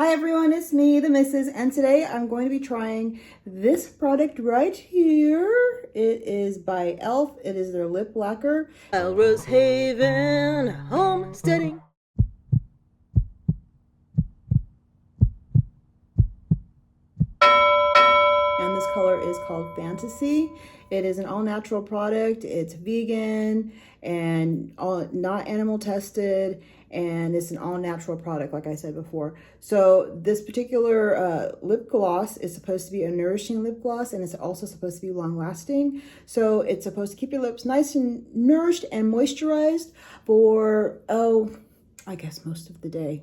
Hi everyone, it's me, the Missus, and today I'm going to be trying this product right here. It is by E.L.F. It is their lip lacquer. Haven Homesteading. And this color is called Fantasy. It is an all-natural product. It's vegan and not animal tested, and it's an all-natural product, like I said before. So this particular lip gloss is supposed to be a nourishing lip gloss, and it's also supposed to be long-lasting. So it's supposed to keep your lips nice and nourished and moisturized for, I guess most of the day.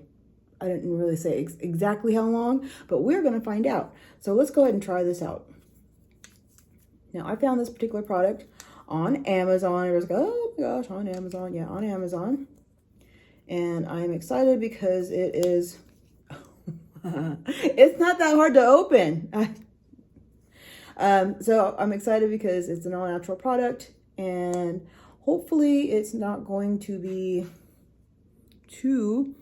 I didn't really say exactly how long, but we're going to find out. So let's go ahead and try this out. Now, I found this particular product on Amazon. Everyone's like, oh my gosh, on Amazon. Yeah, on Amazon. And I'm excited because it is, it's not that hard to open. So I'm excited because it's an all-natural product, and hopefully it's not going to be too...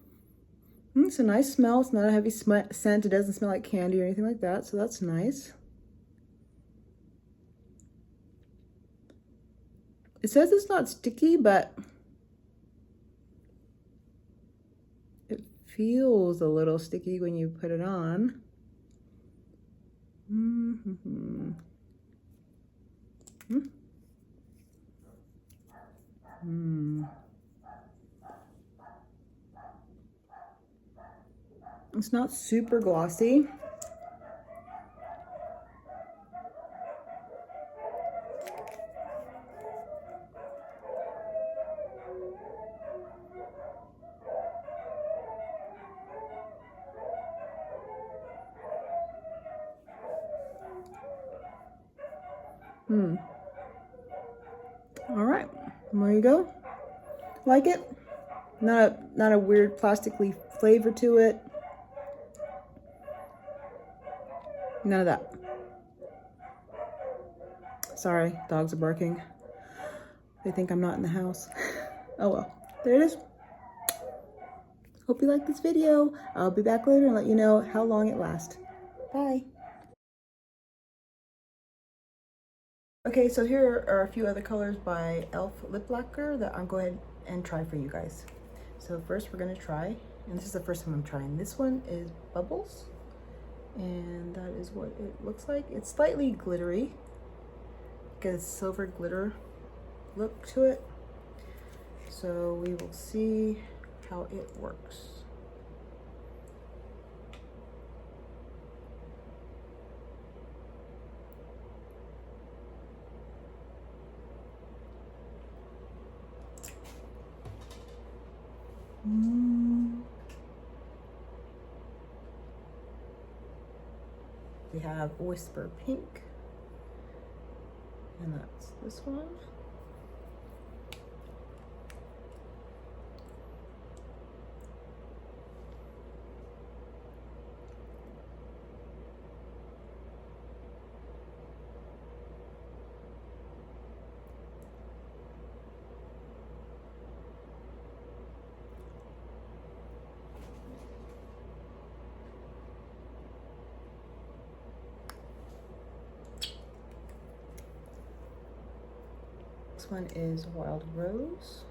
It's a nice smell. It's not a heavy scent. It doesn't smell like candy or anything like that, so that's nice. It says it's not sticky, but it feels a little sticky when you put it on. It's not super glossy. All right, there you go. Like it? Not a weird plastically flavor to it. None of that. Sorry, dogs are barking. They think I'm not in the house. Oh well, there it is. Hope you like this video. I'll be back later and let you know how long it lasts. Bye. Okay, so here are a few other colors by E.L.F. lip lacquer that I'm going to go ahead and try for you guys. So first we're going to try, and this is the first one I'm trying. This one is Bubbles, and that is what it looks like. It's slightly glittery. Get a silver glitter look to it. So we will see how it works. We have Whisper Pink, and that's this one. This one is Wild Rose.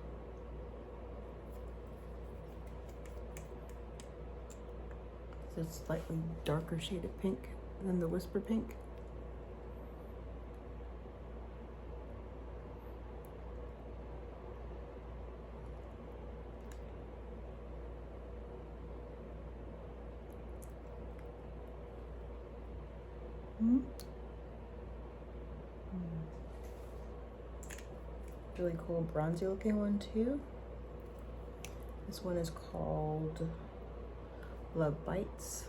It's a slightly darker shade of pink than the Whisper Pink. Really cool bronzy looking one too. This one is called Love Bites.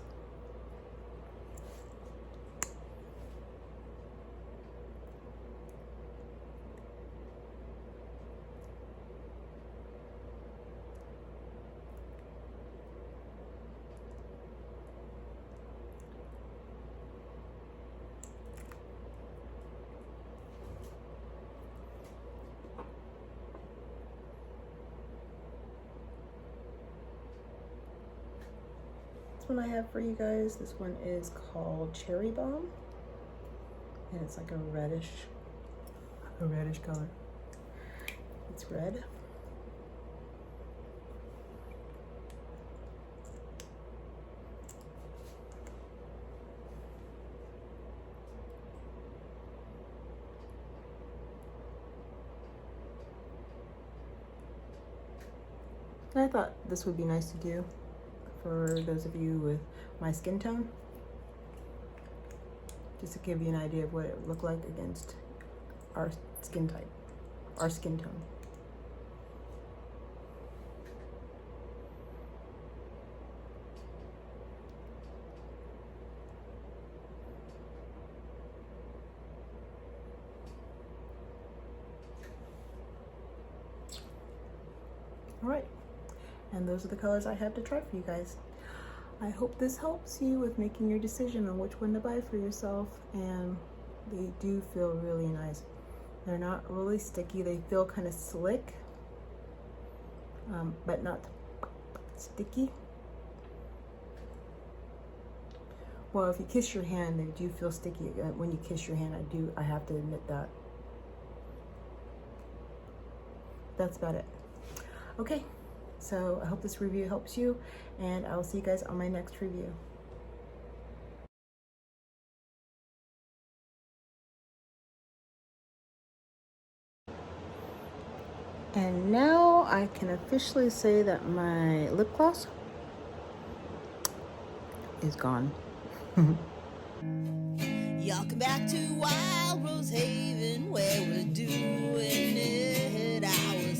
next one I have for you guys, this one is called Cherry Bomb, and it's like a reddish color. It's red. And I thought this would be nice to do for those of you with my skin tone, just to give you an idea of what it would look like against our skin type, our skin tone. All right, and those are the colors I have to try for you guys. I hope this helps you with making your decision on which one to buy for yourself, and they do feel really nice. They're not really sticky. They feel kind of slick, but not sticky. Well, if you kiss your hand, they do feel sticky. When you kiss your hand, I have to admit that. That's about it. Okay, so I hope this review helps you, and I will see you guys on my next review. And now I can officially say that my lip gloss is gone. Y'all come back to Wild Rose Haven where we're doing it our